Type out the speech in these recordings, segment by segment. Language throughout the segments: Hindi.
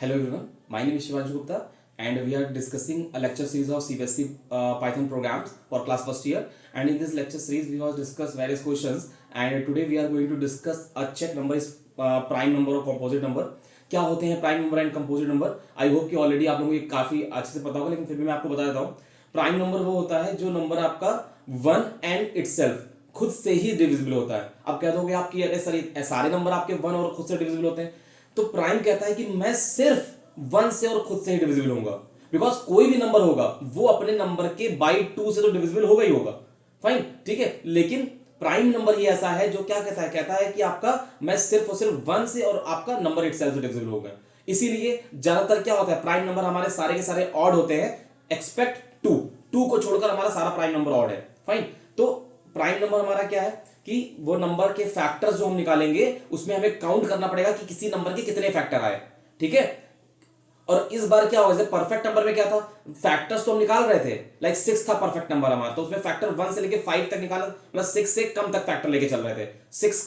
Hello everyone, my name is Shivanshu Gupta and we are discussing a lecture series of CBSE Python programs for class first year, and in this lecture series we have discussed various questions and today we are going to discuss a check number is prime number और composite number. क्या होते हैं prime number and composite number? I hope कि ऑलरेडी आप लोगों को काफी अच्छे से पता होगा, लेकिन फिर भी मैं आपको बता देता हूँ. प्राइम नंबर वो होता है जो नंबर आपका वन एंड इटसेल्फ खुद से ही डिविजिबल होता है. अब कह दोगे आपकी अरे सारे नंबर आपके वन और खुद से डिविजिबल होते हैं, तो प्राइम कहता है कि मैं सिर्फ वन से और खुद से ही डिविजिबल होऊंगा. बिकॉज कोई भी नंबर होगा वो अपने नंबर के बाई टू से तो डिविजिबल होगा ही होगा. फाइन, ठीक है. लेकिन प्राइम नंबर ये ऐसा है जो क्या कहता है कि आपका मैं सिर्फ और सिर्फ वन से और आपका नंबर इटसेल्फ से डिविजिबल होगा. इसीलिए ज्यादातर क्या होता है, प्राइम नंबर हमारे सारे के सारे ऑड होते हैं एक्सपेक्ट टू. टू को छोड़कर हमारा सारा प्राइम नंबर ऑड है. फाइन, तो प्राइम नंबर हमारा क्या है कि वो नंबर के फैक्टर्स जो हम निकालेंगे उसमें हमें काउंट करना पड़ेगा कि किसी नंबर के कितने फैक्टर आए. ठीक है. और इस बार क्या होगा, जैसे परफेक्ट नंबर में क्या था, फैक्टर्स तो हम निकाल रहे थे, लाइक 6 था परफेक्ट नंबर हमारा, तो उसमें फैक्टर 1 से लेके 5 तक निकाला, मतलब 6 से कम तक फैक्टर लेके चल रहे थे. 6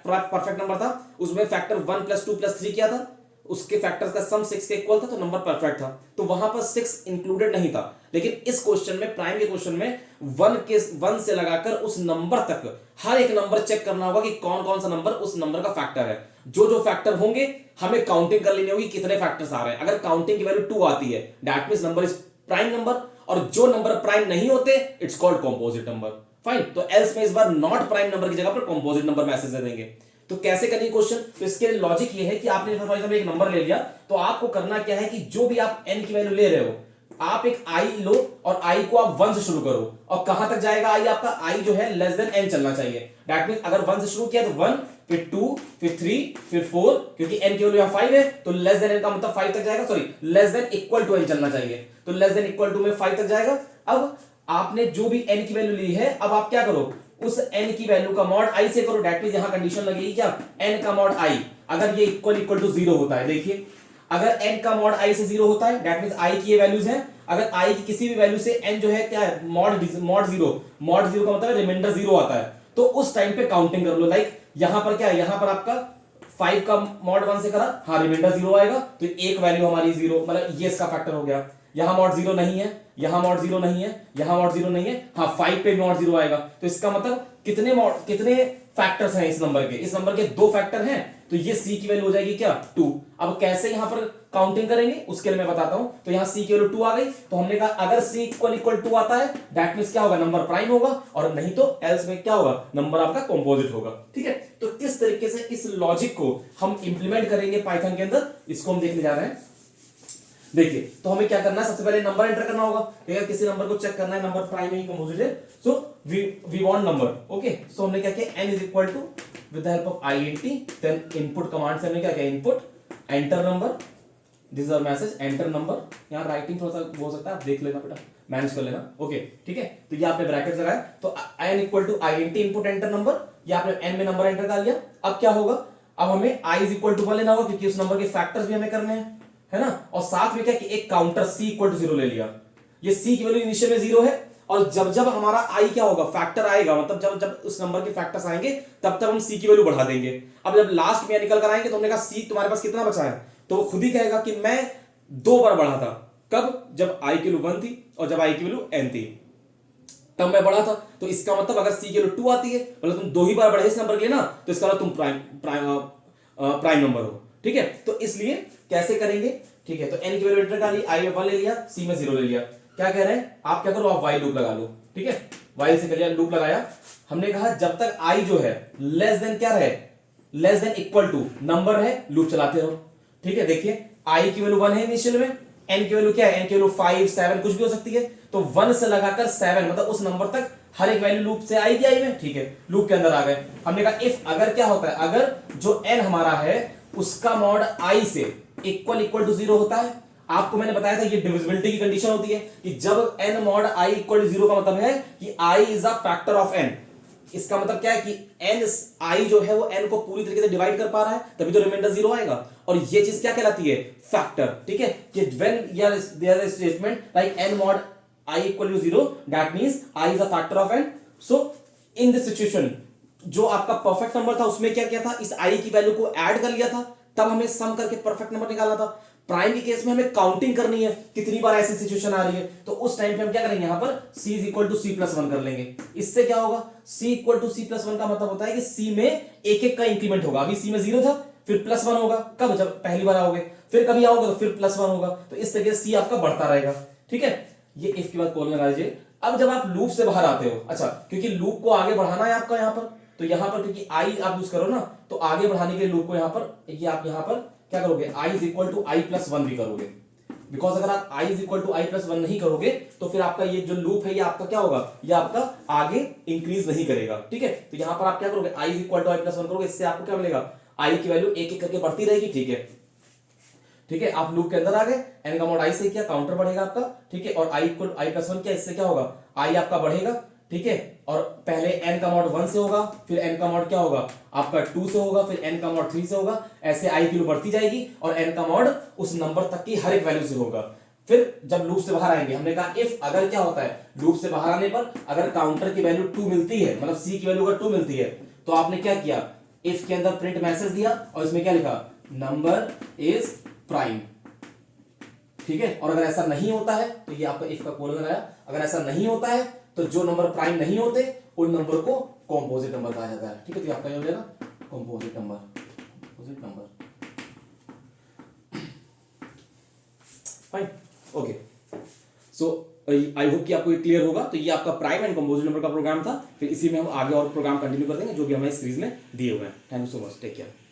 परफेक्ट नंबर था, उसमें फैक्टर 1 + 2 + 3 किया था, उसके फैक्टर्स का सम 6 के इक्वल था, तो नंबर परफेक्ट था. तो वहां पर 6 इंक्लूडेड नहीं था. लेकिन इस क्वेश्चन में, प्राइम के क्वेश्चन में, 1 से लगाकर उस नंबर तक हर एक नंबर चेक करना होगा कि कौन कौन सा नंबर उस नंबर का फैक्टर है. जो जो फैक्टर होंगे हमें काउंटिंग कर लेनी होगी कितने फैक्टर्स आ रहे हैं. अगर काउंटिंग की वैल्यू 2 आती है that means number is prime number, और जो नंबर प्राइम नहीं होते it's called composite number. Fine, तो एल्स में इस बार नॉट प्राइम नंबर की जगह पर कंपोजिट नंबर मैसेज दे देंगे. तो कैसे करनी क्वेश्चन, तो इसके लॉजिक ये है कि आपने फॉर एग्जांपल एक नंबर ले लिया, तो आपको करना क्या है कि जो भी आप n की वैल्यू ले रहे हो, आप एक i लो और i को आप 1 से शुरू करो. और कहां तक जाएगा i आपका? i जो है लेस देन n चलना चाहिए. दैट मींस अगर 1 से शुरू किया तो 1, फिर 2, फिर 3, फिर 4, क्योंकि n की वैल्यू यहां 5 है, तो लेस देन n का मतलब 5 तक जाएगा. Sorry, less than equal to n चलना चाहिए, तो लेस देन इक्वल टू में 5 तक जाएगा. अब आपने जो भी n की वैल्यू ली है, अब आप क्या करो, उस n की वैल्यू का मॉड i से करो. दैट मींस यहां कंडीशन लगेगी क्या, n का मॉड i अगर ये इक्वल टू 0 होता है. देखिए, अगर n का मॉड i से 0 होता है दैट मींस i की ये वैल्यूज हैं. अगर i की किसी भी वैल्यू से n जो है क्या है, मॉड 0 का मतलब रिमाइंडर 0 आता है, तो उस टाइम पे काउंटिंग कर लो. लाइक यहां पर क्या है, यहां पर आपका 5 का मॉड 1 से करा, हाँ रिमाइंडर 0 आएगा, तो एक वैल्यू हमारी 0, मतलब ये इसका फैक्टर हो गया. यहां मॉड 0 नहीं है, यहां मॉड 0 नहीं है, यहां मॉड 0 नहीं है, हाँ 5 पे मॉड 0 आएगा. तो इसका मतलब कितने फैक्टर्स हैं इस नंबर के? इस नंबर के 2 फैक्टर हैं, तो ये c की वैल्यू हो जाएगी क्या, 2. अब कैसे यहां पर काउंटिंग करेंगे उसके लिए मैं बताता हूं. तो यहां c की वैल्यू 2 आ गई, तो हमने कहा अगर c इक्वल 2 आता है दैट मींस क्या होगा, नंबर प्राइम होगा, और नहीं तो एल्स में क्या होगा, नंबर आपका कंपोजिट होगा. ठीक है. तो किस तरीके से इस लॉजिक को हम इंप्लीमेंट करेंगे पाइथन के अंदर, इसको हम देखने जा रहे हैं. देखिए, तो हमें क्या करना है, सबसे पहले नंबर एंटर करना होगा. अगर किसी नंबर को चेक करना है नंबर प्राइम है कि कंपोजिट है, so we want number. Okay, so हमने क्या किया, n is equal to with the help of int, then input command से हमने क्या किया, input enter number, this is our message, enter number. यहां राइटिंग थोड़ा सा हो सकता है, आप देख लेना बेटा, मैनेज कर लेना. ओके, ठीक है. तो ये आपने ब्रैकेट लगाया, तो n equal to int input enter number, ये आपने n में नंबर एंटर कर लिया. अब क्या होगा, अब हमें i इज इक्वल टू 1 लेना होगा, क्योंकि उस नंबर के फैक्टर्स भी हमें करने हैं, है ना. और साथ में क्या कि एक काउंटर c इक्वल टू 0 ले लिया. ये c की वैल्यू इनिशियल में 0 है, और जब जब हमारा i क्या होगा, फैक्टर आएगा, मतलब जब जब उस नंबर के फैक्टर्स आएंगे तब तब हम c की वैल्यू बढ़ा देंगे. अब जब लास्ट में निकल कर आएंगे तो हमने कहा c तुम्हारे पास कितना बचा है, तो वो खुद ही कहेगा कि मैं 2 बार बढ़ा था. कब, जब i की वैल्यू 1 थी और जब i की वैल्यू n थी, तब मैं बढ़ा था. तो इसका मतलब अगर c की वैल्यू 2 आती है, मतलब तुम 2 ही बार बढ़े इस नंबर के लिए ना, तो इसका मतलब तुम प्राइम नंबर हो. ठीक है. तो इसलिए कैसे करेंगे, ठीक है. तो n की वैल्यू एंटर कर ली, i में 1 ले लिया, c में 0 ले लिया. क्या कह रहे हैं, आप क्या करो, आप while लूप लगा लो. ठीक है, while से करिए, लूप लगाया. हमने कहा जब तक i जो है लेस देन क्या रहे, less than equal to number है, लूप चलाते रहो. ठीक है. देखिए, i की वैल्यू 1 है इनिशियल में, n की वैल्यू क्या है, n की वैल्यू 5, 7 कुछ भी हो सकती है, तो 1 से लगाकर 7 मतलब उस नंबर तक हर एक वैल्यू लूप से आएगी i में. ठीक है, लूप के अंदर आ गए. हमने कहा इफ अगर क्या होता है, अगर जो n हमारा है उसका मॉड i से इक्वल टू 0 होता है. आपको मैंने बताया था ये डिविजिबिलिटी की कंडीशन होती है कि जब n mod i equal to 0 का मतलब है कि i is a factor of n. इसका मतलब क्या है कि n i जो है वो n को पूरी तरीके से डिवाइड कर पा रहा है, तभी तो रिमाइंडर 0 आएगा. और ये चीज क्या कहलाती है, फैक्टर. ठीक है, कि when there is statement like n mod i equal to 0 that means i is a factor of n. So in this situation जो आपका परफेक्ट नंबर था उसमें क्या किया था, इस i की वैल्यू को ऐड कर लिया था, तब हमें सम करके परफेक्ट नंबर निकालना था। प्राइम के केस में हमें काउंटिंग करनी है कितनी बार ऐसी सिचुएशन आ रही है, तो उस टाइम पे हम क्या करेंगे, यहां पर c is equal to C plus one कर लेंगे। इससे क्या होगा, c equal to C plus one का मतलब होता है कि c में एक एक का इंक्रीमेंट होगा। अभी c में 0 था, फिर प्लस वन होगा कब, जब पहली बार आओगे, फिर कभी आओगे तो फिर प्लस वन होगा, तो इस तरीके से c आपका बढ़ता रहेगा। ठीक है, ये इफ की बात कॉल लगा लीजिए। अब जब आप लूप से बाहर आते हो, अच्छा क्योंकि लूप को आगे बढ़ाना है आपका यहां पर, तो यहां पर क्योंकि आई आप यूज करो ना, तो आगे बढ़ाने के लिए लूप को यहां पर, ये आप यहां पर क्या करोगे, i is equal to I plus one भी करोगे। बिकॉज अगर आप i is equal to I plus one नहीं करोगे तो फिर आपका ये जो लूप है ये आपका क्या होगा, ये आपका आगे इंक्रीज नहीं करेगा। ठीक है, तो यहां पर आप क्या करोगे, i is equal to I plus one करोगे, इससे आपको क्या मिलेगा, i की वैल्यू एक एक करके बढ़ती रहेगी। ठीक है, ठीक है, आप लूप के अंदर आ गए, n का मॉड i से किया, काउंटर बढ़ेगा आपका। ठीक है, और i equal to I plus one किया, इससे क्या होगा, i आपका बढ़ेगा। ठीक है, और पहले n का मॉड 1 से होगा, फिर n का मॉड क्या होगा आपका 2 से होगा, फिर n का मॉड 3 से होगा, ऐसे i की वैल्यू बढ़ती जाएगी और n का मॉड उस नंबर तक की हर एक वैल्यू से होगा। फिर जब लूप से बाहर आएंगे, हमने कहा इफ अगर क्या होता है, लूप से बाहर आने पर अगर काउंटर की वैल्यू 2 मिलती है, मतलब c की वैल्यू अगर 2 मिलती है, तो आपने क्या किया, इफ के अंदर प्रिंट मैसेज दिया और इसमें क्या लिखा, नंबर इज प्राइम। ठीक है, और अगर ऐसा नहीं होता है तो ये आपका इफ का कोलन आया, अगर ऐसा नहीं होता है तो जो नंबर प्राइम नहीं होते उन नंबर को कॉम्पोजिट नंबर कहा जाता है। ठीक है, तो आपका ये हो जाएगा composite number, composite number. Fine, okay, so I hope कि आपको ये क्लियर होगा। तो ये आपका प्राइम एंड कॉम्पोजिट नंबर का प्रोग्राम था, फिर इसी में हम आगे और प्रोग्राम कंटिन्यू कर देंगे जो भी हमारे सीरीज में दिए हुए हैं। Thank you so much, take care.